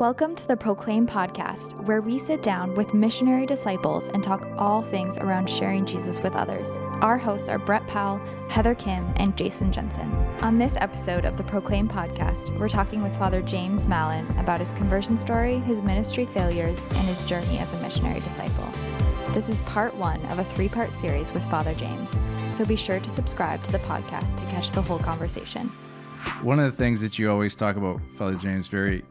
Welcome to the Proclaim podcast, where we sit down with missionary disciples and talk all things around sharing Jesus with others. Our hosts are Brett Powell, Heather Kim, and Jason Jensen. On this episode of the Proclaim podcast, we're talking with Father James Mallon about his conversion story, his ministry failures, and his journey as a missionary disciple. This is part one of a three-part series with Father James, so be sure to subscribe to the podcast to catch the whole conversation. One of the things that you always talk about, Father James, very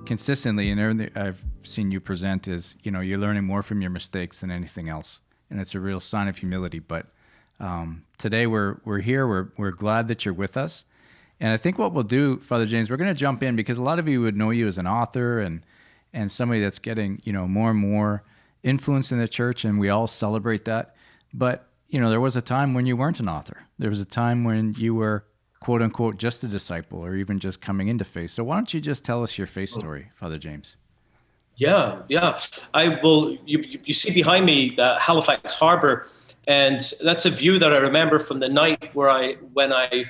consistently, and everything I've seen you present is, you're learning more from your mistakes than anything else, and it's a real sign of humility. But today we're here. We're glad that you're with us, and I think what we'll do, Father James, we're going to jump in because a lot of you would know you as an author and somebody that's getting more and more influence in the church, and we all celebrate that. But there was a time when you weren't an author. There was a time when you were, quote unquote, just a disciple, or even just coming into faith. So why don't you just tell us your faith story, Father James? Yeah. I will. You see behind me, Halifax Harbor, and that's a view that I remember from the night when I,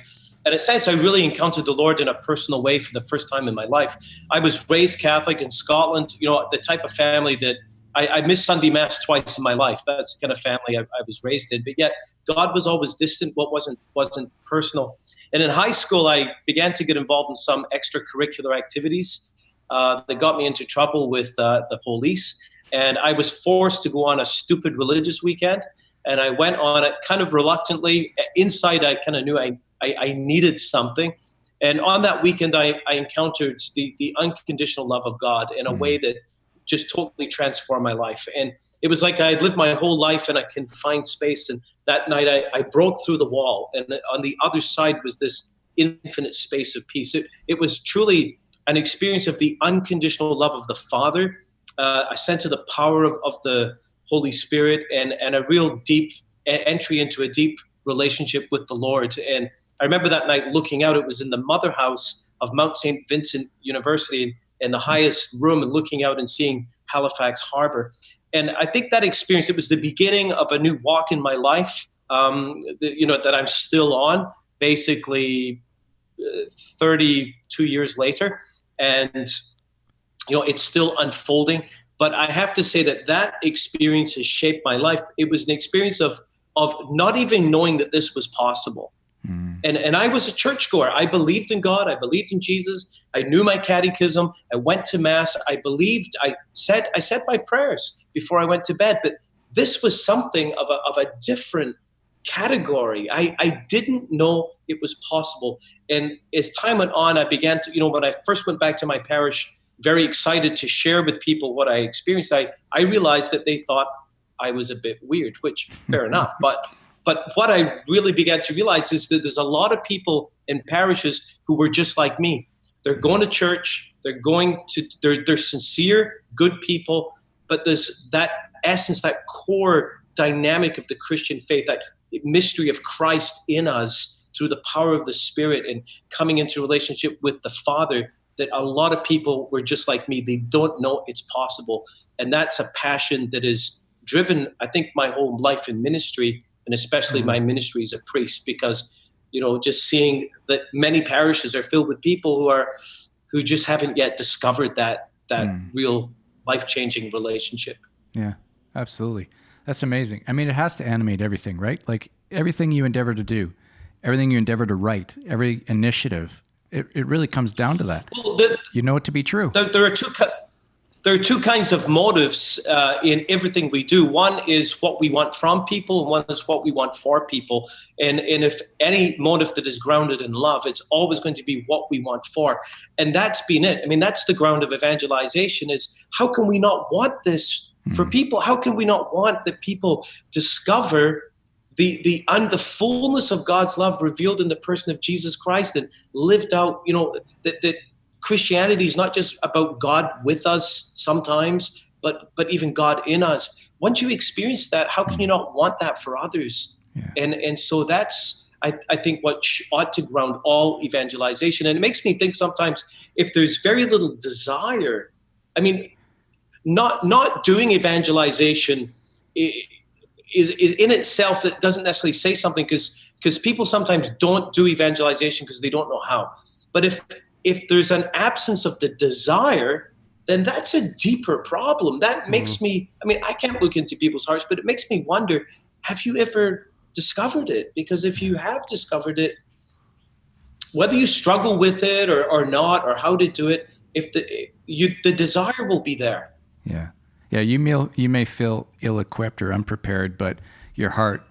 in a sense, I really encountered the Lord in a personal way for the first time in my life. I was raised Catholic in Scotland, the type of family that I missed Sunday Mass twice in my life. That's the kind of family I was raised in. But yet, God was always distant. What wasn't personal. And in high school, I began to get involved in some extracurricular activities that got me into trouble with the police. And I was forced to go on a stupid religious weekend. And I went on it kind of reluctantly. Inside, I kind of knew I needed something. And on that weekend, I encountered the unconditional love of God in a way that just totally transformed my life. And it was like I had lived my whole life in a confined space. And that night I broke through the wall. And on the other side was this infinite space of peace. It was truly an experience of the unconditional love of the Father, a sense of the power of the Holy Spirit, and a real deep entry into a deep relationship with the Lord. And I remember that night looking out. It was in the mother house of Mount St. Vincent University, in the highest room, and looking out and seeing Halifax Harbor. And I think that experience, it was the beginning of a new walk in my life, that I'm still on, basically 32 years later. And, it's still unfolding. But I have to say that experience has shaped my life. It was an experience of not even knowing that this was possible. And I was a churchgoer. I believed in God. I believed in Jesus. I knew my catechism. I went to Mass. I believed. I said my prayers before I went to bed. But this was something of a different category. I didn't know it was possible. And as time went on, I began to, when I first went back to my parish, very excited to share with people what I experienced, I realized that they thought I was a bit weird, which fair enough. But what I really began to realize is that there's a lot of people in parishes who were just like me. They're going to church, they're sincere, good people, but there's that essence, that core dynamic of the Christian faith, that mystery of Christ in us through the power of the Spirit and coming into relationship with the Father, that a lot of people were just like me. They don't know it's possible. And that's a passion that is driven, I think, my whole life in ministry, and especially my ministry as a priest, because, just seeing that many parishes are filled with people who just haven't yet discovered that real life-changing relationship. Yeah, absolutely. That's amazing. I mean, it has to animate everything, right? Like everything you endeavor to do, everything you endeavor to write, every initiative, it really comes down to that. Well, you know it to be true. There are two kinds of motives in everything we do. One is what we want from people, and one is what we want for people. And if any motive that is grounded in love, it's always going to be what we want for. And that's been it. I mean, that's the ground of evangelization, is how can we not want this for people? How can we not want that people discover the fullness of God's love revealed in the person of Jesus Christ and lived out, that Christianity is not just about God with us sometimes, but even God in us. Once you experience that, how can you not want that for others? Yeah. And so that's, I think, what ought to ground all evangelization. And it makes me think sometimes, if there's very little desire, I mean, not doing evangelization is in itself, that doesn't necessarily say something, because people sometimes don't do evangelization because they don't know how. But if if there's an absence of the desire, then that's a deeper problem. That makes me, I mean, I can't look into people's hearts, but it makes me wonder, have you ever discovered it? Because if you have discovered it, whether you struggle with it or not, or how to do it, if the desire will be there. Yeah. Yeah, you may feel ill-equipped or unprepared, but your heart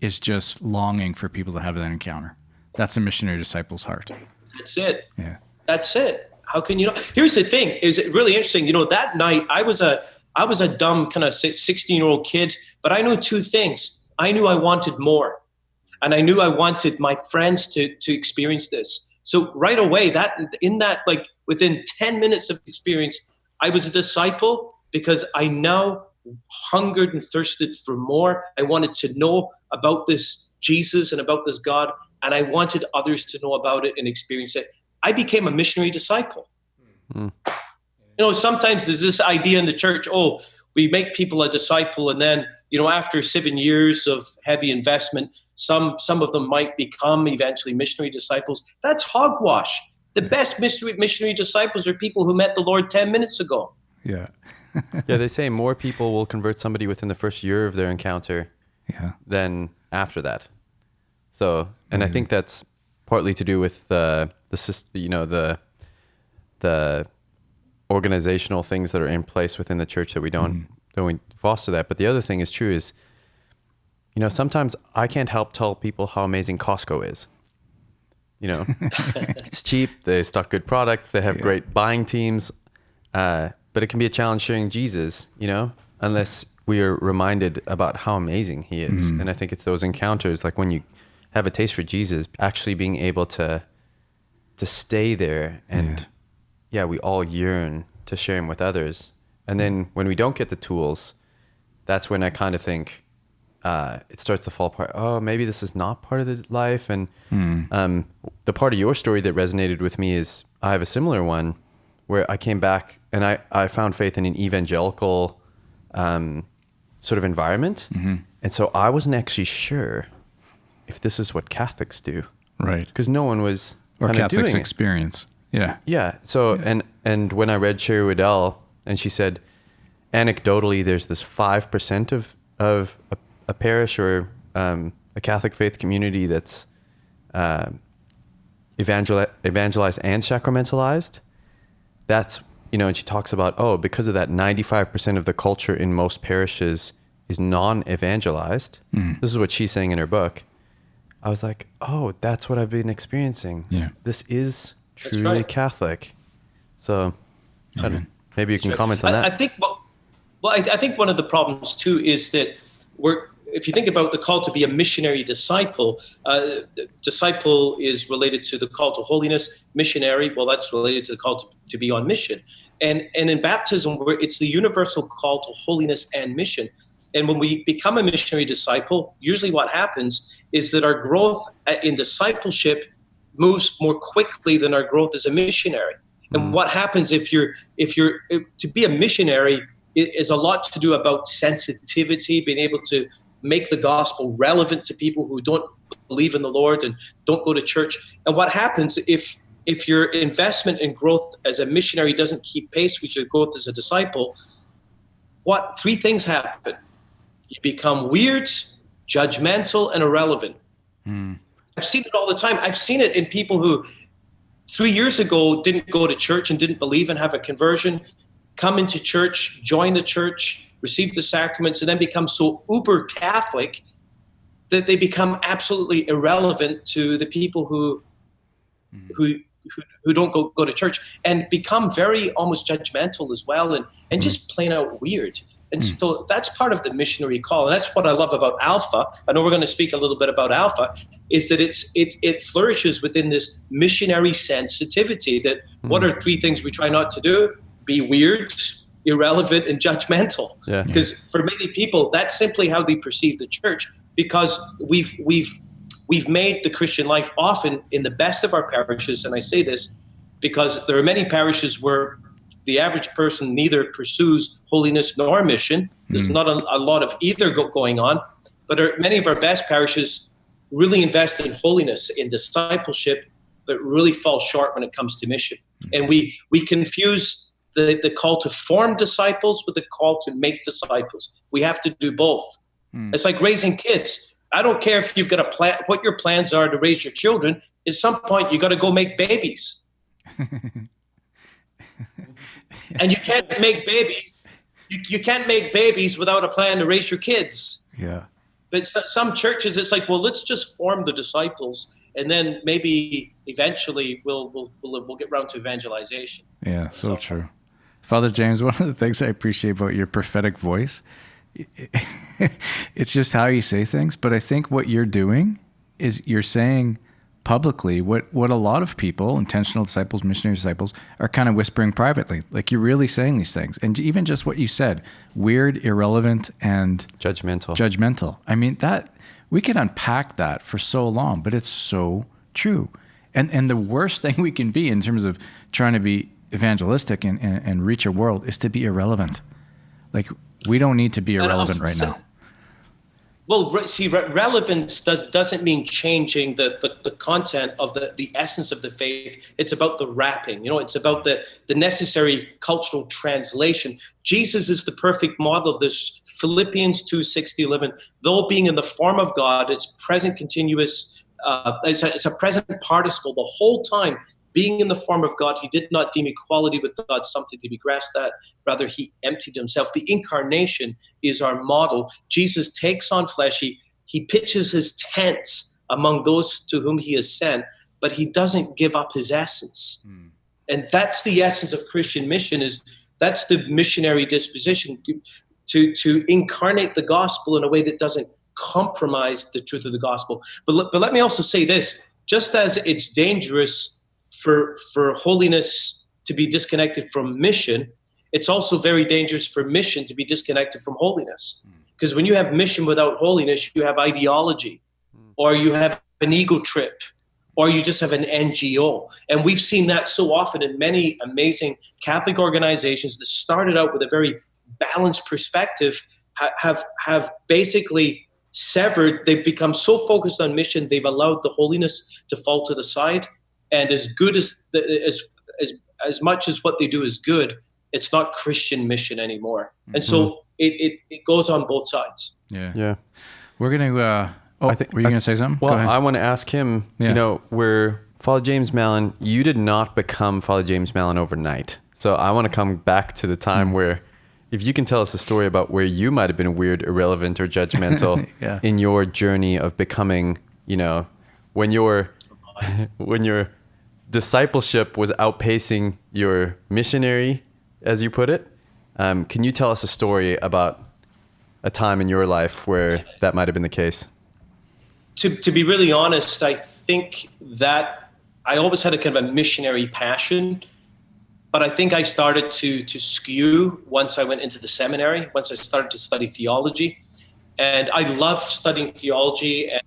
is just longing for people to have that encounter. That's a missionary disciple's heart. That's it. Yeah. That's it. How can you know? Here's the thing, is it really interesting. You know, that night I was a dumb kind of 16-year-old kid, but I knew two things. I knew I wanted more. And I knew I wanted my friends to experience this. So right away, like within 10 minutes of experience, I was a disciple because I now hungered and thirsted for more. I wanted to know about this Jesus and about this God, and I wanted others to know about it and experience it. I became a missionary disciple. You know, sometimes there's this idea in the church, we make people a disciple, and then, you know, after 7 years of heavy investment, some of them might become eventually missionary disciples. That's hogwash. The best missionary disciples are people who met the Lord 10 minutes ago. Yeah. Yeah, they say more people will convert somebody within the first year of their encounter than after that. So, and I think that's partly to do with the organizational things that are in place within the church that we don't foster that. But the other thing is true is, you know, sometimes I can't help tell people how amazing Costco is. You know, it's cheap, they stock good products, they have great buying teams, but it can be a challenge sharing Jesus, you know, unless we are reminded about how amazing he is. And I think it's those encounters, like when you have a taste for Jesus, actually being able to stay there, and we all yearn to share him with others. And then when we don't get the tools, that's when I kind of think it starts to fall apart. Oh, maybe this is not part of the life. And the part of your story that resonated with me is I have a similar one where I came back and I found faith in an evangelical sort of environment. And so I wasn't actually sure if this is what Catholics do. Right. Because no one was or kind of Catholics doing it. experience. Yeah. Yeah. So, and when I read Sherry Waddell, and she said, anecdotally, there's this 5% of a parish or a Catholic faith community that's evangelized and sacramentalized. That's, you know, and she talks about, because of that, 95% of the culture in most parishes is non-evangelized. This is what she's saying in her book. I was like, that's what I've been experiencing. Yeah. This is truly Catholic. So maybe you can comment on that. I think, I think one of the problems too is that if you think about the call to be a missionary disciple, disciple is related to the call to holiness. Missionary, well, that's related to the call to be on mission. And in baptism, it's the universal call to holiness and mission. And when we become a missionary disciple, usually what happens is that our growth in discipleship moves more quickly than our growth as a missionary. And what happens if you're to be a missionary is a lot to do about sensitivity, being able to make the gospel relevant to people who don't believe in the Lord and don't go to church. And what happens if your investment in growth as a missionary doesn't keep pace with your growth as a disciple? Three things happen. You become weird, judgmental, and irrelevant. I've seen it all the time. I've seen it in people who 3 years ago didn't go to church and didn't believe and have a conversion, come into church, join the church, receive the sacraments, and then become so uber Catholic that they become absolutely irrelevant to the people who don't go to church, and become very almost judgmental as well, and just plain out weird. And so that's part of the missionary call. And that's what I love about Alpha. I know we're going to speak a little bit about Alpha, is that it flourishes within this missionary sensitivity that what are three things we try not to do? Be weird, irrelevant, and judgmental. Yeah. Because for many people, that's simply how they perceive the church, because we've made the Christian life often in the best of our parishes. And I say this because there are many parishes where the average person neither pursues holiness nor mission. There's not a lot of either going on, but many of our best parishes really invest in holiness, in discipleship, but really fall short when it comes to mission. And we confuse the call to form disciples with the call to make disciples. We have to do both. It's like raising kids. I don't care if you've got a plan, what your plans are to raise your children. At some point, you got to go make babies. And you can't make babies. You can't make babies without a plan to raise your kids. Yeah. But some churches, it's like, well, let's just form the disciples, and then maybe eventually we'll get around to evangelization. Yeah, so true. Father James, one of the things I appreciate about your prophetic voice, it's just how you say things. But I think what you're doing is you're saying publicly what a lot of people, intentional disciples, missionary disciples, are kind of whispering privately. Like, you're really saying these things. And even just what you said, weird, irrelevant, and judgmental. I mean, that we could unpack that for so long, but it's so true. And the worst thing we can be in terms of trying to be evangelistic and reach a world is to be irrelevant. Like, we don't need to be irrelevant right now. Well, see, relevance doesn't mean changing the content of the essence of the faith. It's about the wrapping. It's about the necessary cultural translation. Jesus is the perfect model of this. Philippians 2:6-11. Though being in the form of God, it's present continuous. It's a present participle the whole time. Being in the form of God, he did not deem equality with God something to be grasped at. Rather, he emptied himself. The incarnation is our model. Jesus takes on flesh. He pitches his tent among those to whom he is sent, but he doesn't give up his essence. And that's the essence of Christian mission. That's the missionary disposition, to incarnate the gospel in a way that doesn't compromise the truth of the gospel. But let me also say this: just as it's dangerous for holiness to be disconnected from mission, it's also very dangerous for mission to be disconnected from holiness. Because when you have mission without holiness, you have ideology, or you have an ego trip, or you just have an NGO. And we've seen that so often in many amazing Catholic organizations that started out with a very balanced perspective, have basically severed. They've become so focused on mission, they've allowed the holiness to fall to the side. And as good as much as what they do is good, it's not Christian mission anymore. And so it goes on both sides. Yeah. We're going to, were you going to say something? Well, I want to ask him, where Father James Mallon, you did not become Father James Mallon overnight. So I want to come back to the time where, if you can tell us a story about where you might have been weird, irrelevant, or judgmental in your journey of becoming, when your discipleship was outpacing your missionary, as you put it. Can you tell us a story about a time in your life where that might have been the case? To be really honest, I think that I always had a kind of a missionary passion, but I think I started to skew once I went into the seminary, once I started to study theology. And I love studying theology, and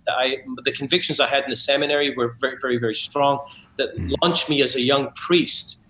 the convictions I had in the seminary were very, very, very strong, that launched me as a young priest.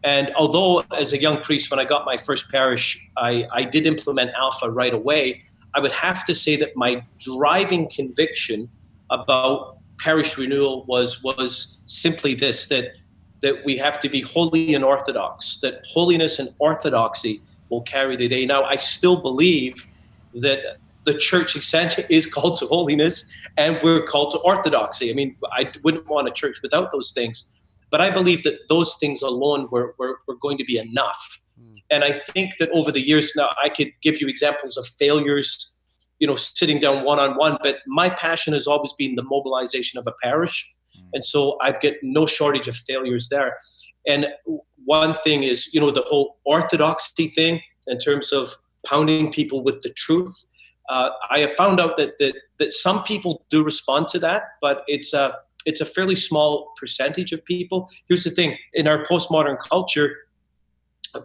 And although as a young priest, when I got my first parish, I did implement Alpha right away, I would have to say that my driving conviction about parish renewal was simply this, that we have to be holy and orthodox, that holiness and orthodoxy will carry the day. Now, I still believe that the church essentially is called to holiness, and we're called to orthodoxy. I mean, I wouldn't want a church without those things, but I believe that those things alone were going to be enough. And I think that over the years now, I could give you examples of failures, sitting down one-on-one, but my passion has always been the mobilization of a parish. And so I've got no shortage of failures there. And one thing is, the whole orthodoxy thing in terms of pounding people with the truth. I have found out that some people do respond to that, but it's a fairly small percentage of people. Here's the thing: in our postmodern culture,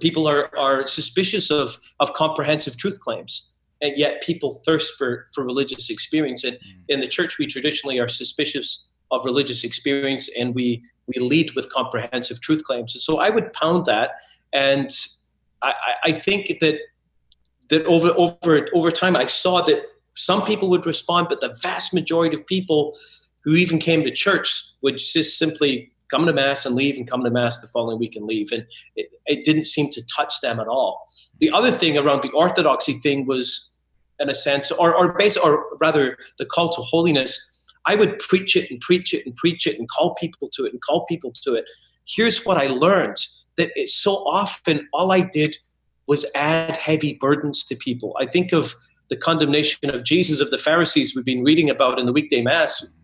people are suspicious of comprehensive truth claims, and yet people thirst for religious experience. And in the church, we traditionally are suspicious of religious experience, and we lead with comprehensive truth claims. And so I would pound that, and I think that over time, I saw that some people would respond, but the vast majority of people who even came to church would just simply come to Mass and leave, and come to Mass the following week and leave. And it didn't seem to touch them at all. The other thing around the orthodoxy thing was, in a sense, or rather the call to holiness. I would preach it and preach it and preach it and call people to it and call people to it. Here's what I learned, that it's so often all I did was add heavy burdens to people. I think of the condemnation of Jesus of the Pharisees we've been reading about in the weekday Mass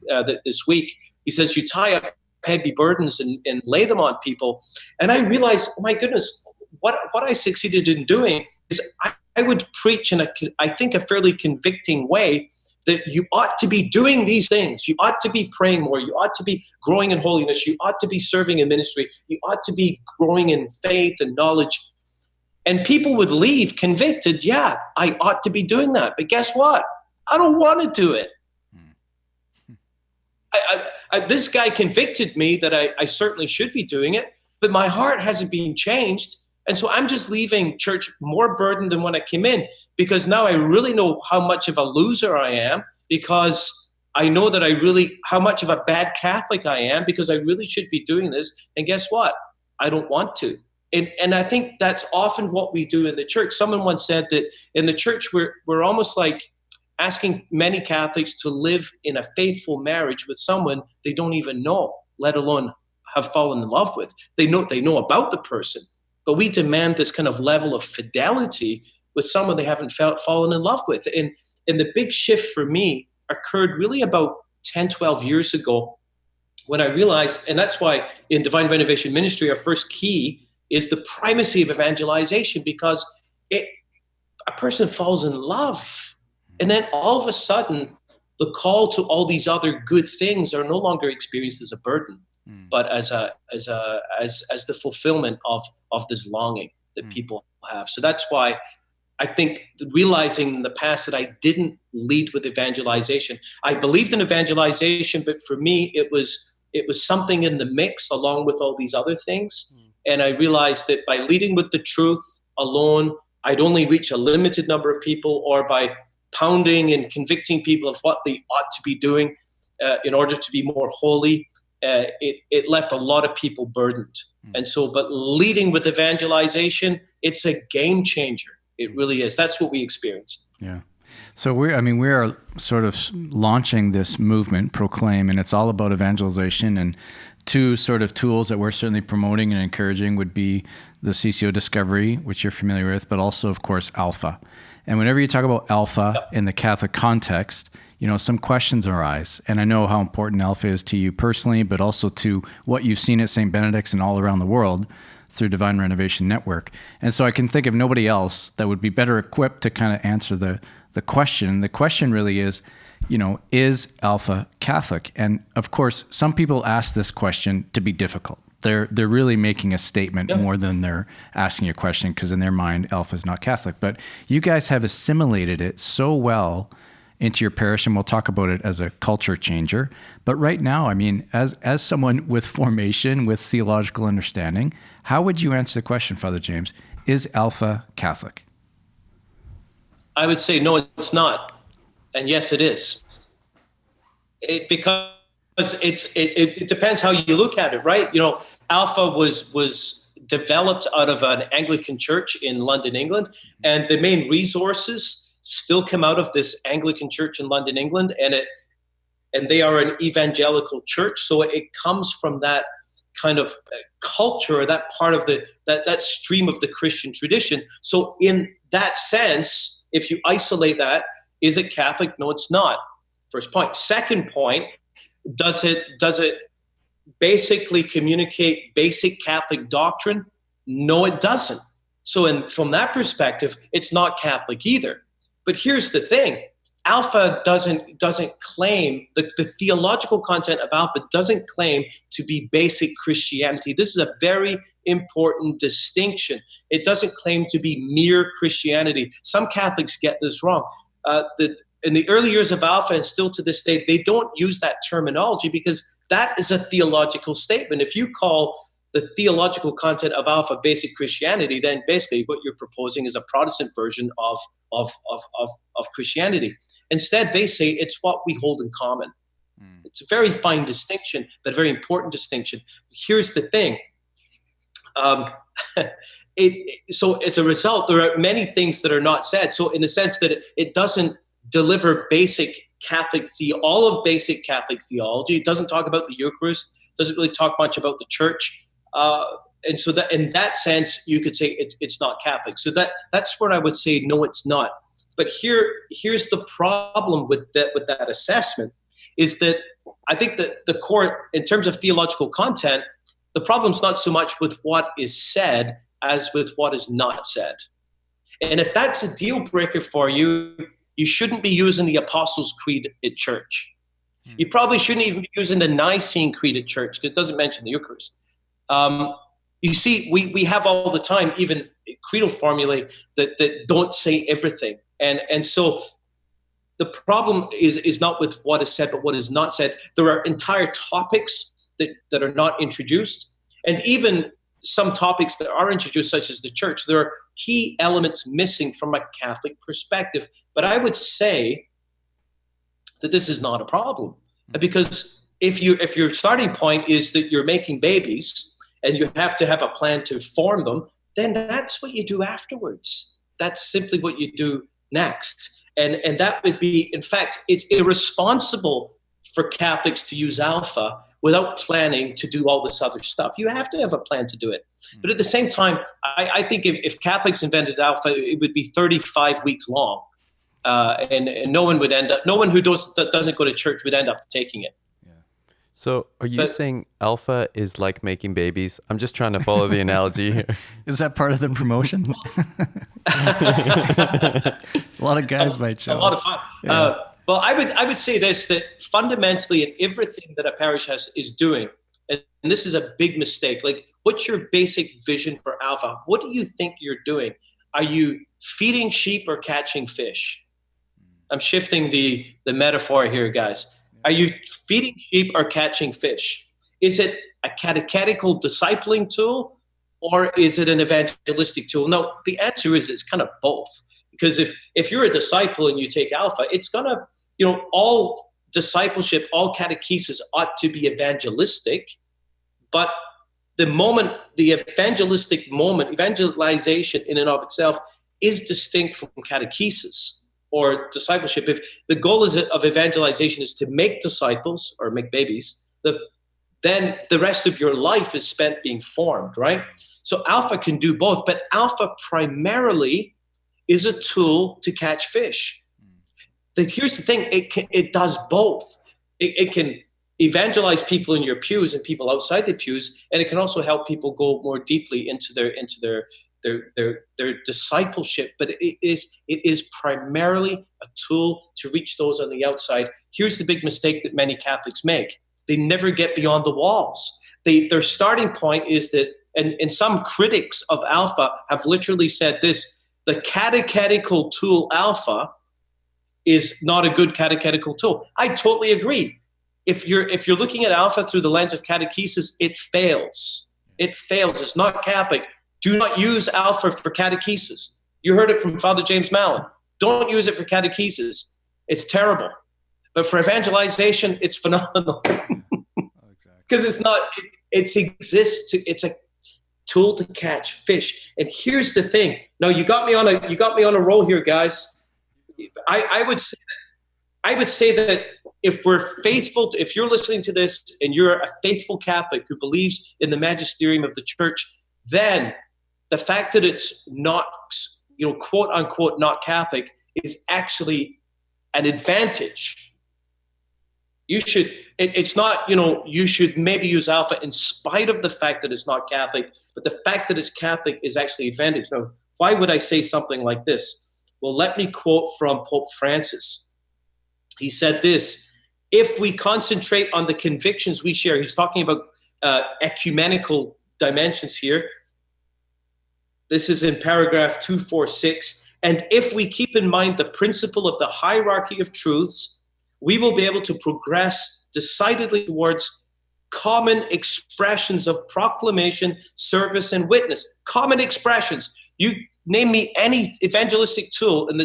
this week. He says, you tie up heavy burdens and lay them on people. And I realized, oh my goodness, what I succeeded in doing is I would preach in I think a fairly convicting way that you ought to be doing these things. You ought to be praying more. You ought to be growing in holiness. You ought to be serving in ministry. You ought to be growing in faith and knowledge. And people would leave convicted, yeah, I ought to be doing that. But guess what? I don't want to do it. This guy convicted me that I certainly should be doing it, but my heart hasn't been changed. And so I'm just leaving church more burdened than when I came in, because now I really know how much of a loser I am, because I know that how much of a bad Catholic I am, because I really should be doing this. And guess what? I don't want to. And I think that's often what we do in the church. Someone once said that in the church, we're almost like asking many Catholics to live in a faithful marriage with someone they don't even know, let alone have fallen in love with. They know about the person, but we demand this kind of level of fidelity with someone they haven't fallen in love with. And the big shift for me occurred really about 10, 12 years ago, when I realized, and that's why in Divine Renovation Ministry, our first key is the primacy of evangelization, because a person falls in love, and then all of a sudden, the call to all these other good things are no longer experienced as a burden, but as the fulfillment of this longing that people have. So that's why I think realizing in the past that I didn't lead with evangelization. I believed in evangelization, but for me, it was something in the mix along with all these other things. And I realized that by leading with the truth alone, I'd only reach a limited number of people, or by pounding and convicting people of what they ought to be doing in order to be more holy, it left a lot of people burdened. And so, but leading with evangelization, it's a game changer. It really is. That's what we experienced. Yeah. So we are sort of launching this movement, Proclaim, and it's all about evangelization. And two sort of tools that we're certainly promoting and encouraging would be the CCO Discovery, which you're familiar with, but also, of course, Alpha. And whenever you talk about Alpha in the Catholic context, some questions arise. And I know how important Alpha is to you personally, but also to what you've seen at St. Benedict's and all around the world through Divine Renovation Network. And so I can think of nobody else that would be better equipped to kind of answer the question. The question really is, is Alpha Catholic? And of course, some people ask this question to be difficult. They're really making a statement more than they're asking a question, because in their mind, Alpha is not Catholic. But you guys have assimilated it so well into your parish, and we'll talk about it as a culture changer. But right now, as someone with formation, with theological understanding, how would you answer the question, Father James? Is Alpha Catholic? I would say no, it's not, and yes, it is. Because it depends how you look at it, right? Alpha was developed out of an Anglican church in London, England, and the main resources still come out of this Anglican church in London, England, and they are an evangelical church, so it comes from that kind of culture, that part of that stream of the Christian tradition. So in that sense, if you isolate that, is it Catholic? No, it's not. First point. Second point, does it basically communicate basic Catholic doctrine? No, it doesn't. So from that perspective, it's not Catholic either. But here's the thing. Alpha doesn't claim, the theological content of Alpha doesn't claim to be basic Christianity. This is a very important distinction. It doesn't claim to be mere Christianity. Some Catholics get this wrong. In the early years of Alpha, and still to this day, they don't use that terminology, because that is a theological statement. If you call the theological content of Alpha basic Christianity, then basically what you're proposing is a Protestant version of Christianity. Instead, they say it's what we hold in common. It's a very fine distinction, but a very important distinction. Here's the thing. So as a result, there are many things that are not said. So in the sense that it doesn't deliver all of basic Catholic theology. It doesn't talk about the Eucharist, doesn't really talk much about the church. And so that in that sense, you could say it's not Catholic. So that's where I would say, no, it's not. But here's the problem with that assessment, is that I think that the core, in terms of theological content, the problem's not so much with what is said as with what is not said. And if that's a deal breaker for you, you shouldn't be using the Apostles' Creed at church. You probably shouldn't even be using the Nicene Creed at church, because it doesn't mention the Eucharist. You see, we have all the time even creedal formulae that don't say everything. And so the problem is not with what is said, but what is not said. There are entire topics that are not introduced. And even some topics that are introduced, such as the church, there are key elements missing from a Catholic perspective. But I would say that this is not a problem, because if your starting point is that you're making babies and you have to have a plan to form them, then that's what you do afterwards. That's simply what you do next. And that would be, in fact, it's irresponsible for Catholics to use Alpha without planning to do all this other stuff. You have to have a plan to do it. But at the same time, I think if Catholics invented Alpha, it would be 35 weeks long. And no one who doesn't go to church would end up taking it. So are you saying Alpha is like making babies? I'm just trying to follow the analogy here. Is that part of the promotion? A lot of guys might show. A lot of fun. Yeah. Well, I would say this, that fundamentally in everything that a parish is doing, and this is a big mistake, like, what's your basic vision for Alpha? What do you think you're doing? Are you feeding sheep or catching fish? I'm shifting the metaphor here, guys. Are you feeding sheep or catching fish? Is it a catechetical discipling tool, or is it an evangelistic tool? No, the answer is it's kind of both. Because if you're a disciple and you take Alpha, it's going to, all discipleship, all catechesis ought to be evangelistic. But the evangelistic moment, evangelization in and of itself, is distinct from catechesis or discipleship. If the goal of evangelization is to make disciples or make babies, then the rest of your life is spent being formed, right? So Alpha can do both, but Alpha primarily is a tool to catch fish. Here's the thing, it does both. It can evangelize people in your pews and people outside the pews, and it can also help people go more deeply into their discipleship. But it is primarily a tool to reach those on the outside. Here's the big mistake that many Catholics make. They never get beyond the walls. Their starting point is that, and some critics of Alpha have literally said this: the catechetical tool Alpha is not a good catechetical tool. I totally agree. If you're looking at Alpha through the lens of catechesis, it fails. It fails. It's not Catholic. Do not use Alpha for catechesis. You heard it from Father James Mallon. Don't use it for catechesis. It's terrible. But for evangelization, it's phenomenal. Because it's a tool to catch fish. And here's the thing. Now you got me on a roll here, guys. I would say that if we're faithful, if you're listening to this and you're a faithful Catholic who believes in the magisterium of the church, then the fact that it's not, quote unquote, not Catholic is actually an advantage. You should maybe use Alpha in spite of the fact that it's not Catholic, but the fact that it's Catholic is actually an advantage. Now, why would I say something like this? Well, let me quote from Pope Francis. He said this: if we concentrate on the convictions we share, he's talking about ecumenical dimensions here. This is in paragraph 246. And if we keep in mind the principle of the hierarchy of truths, we will be able to progress decidedly towards common expressions of proclamation, service, and witness. Common expressions. You name me any evangelistic tool in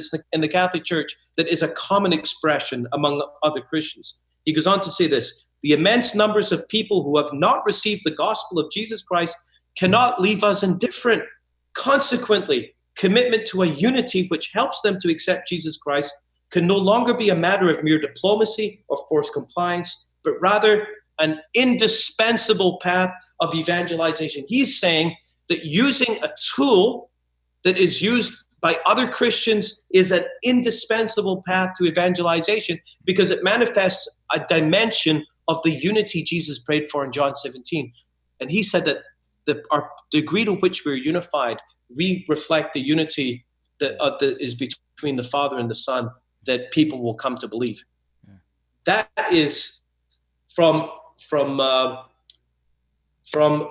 the Catholic Church that is a common expression among other Christians. He goes on to say this: the immense numbers of people who have not received the gospel of Jesus Christ cannot leave us indifferent. Consequently, commitment to a unity which helps them to accept Jesus Christ can no longer be a matter of mere diplomacy or forced compliance, but rather an indispensable path of evangelization. He's saying that using a tool that is used by other Christians is an indispensable path to evangelization because it manifests a dimension of the unity Jesus prayed for in John 17. And he said that our degree to which we're unified, we reflect the unity that is between the Father and the Son, that people will come to believe. Yeah. That is from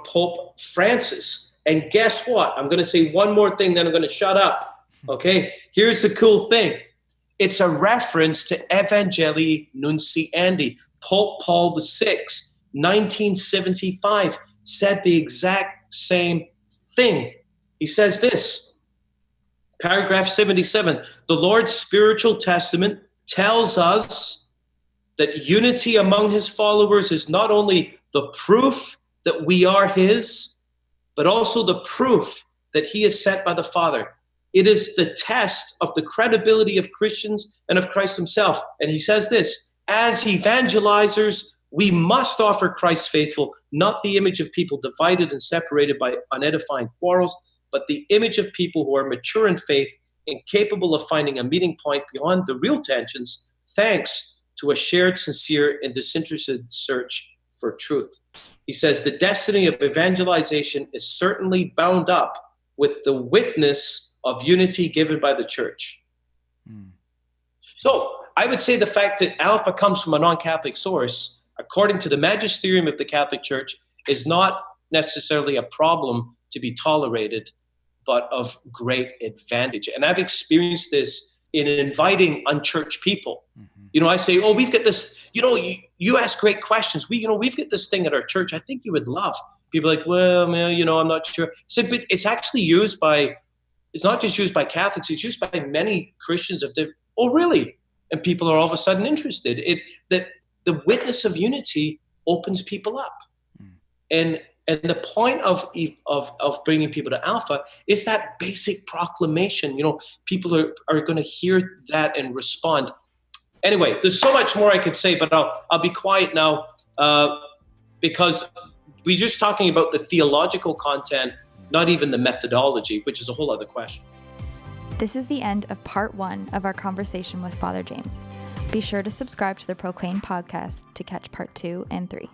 Pope Francis. And guess what? I'm going to say one more thing, then I'm going to shut up. Okay? Here's the cool thing. It's a reference to Evangelii Nunciandi. Pope Paul VI, 1975, said the exact same thing. He says this, paragraph 77, the Lord's spiritual testament tells us that unity among his followers is not only the proof that we are his, but also the proof that he is sent by the Father. It is the test of the credibility of Christians and of Christ himself. And he says this, as evangelizers, we must offer Christ faithful, not the image of people divided and separated by unedifying quarrels, but the image of people who are mature in faith and capable of finding a meeting point beyond the real tensions, thanks to a shared, sincere, and disinterested search for truth. He says the destiny of evangelization is certainly bound up with the witness of unity given by the church. So I would say the fact that Alpha comes from a non-Catholic source, according to the magisterium of the Catholic Church, is not necessarily a problem to be tolerated, but of great advantage. And I've experienced this in inviting unchurched people. You know, I say, oh, we've got this, you know, you ask great questions. We've got this thing at our church I think you would love. People are like, well, man, you know, I'm not sure. So, but it's actually used by, it's not just used by Catholics, it's used by many Christians. Oh, really? And people are all of a sudden interested. That the witness of unity opens people up. And the point of bringing people to Alpha is that basic proclamation. You know, people are going to hear that and respond. Anyway, there's so much more I could say, but I'll be quiet now because we're just talking about the theological content, not even the methodology, which is a whole other question. This is the end of part 1 of our conversation with Father James. Be sure to subscribe to the Proclaim podcast to catch part 2 and 3.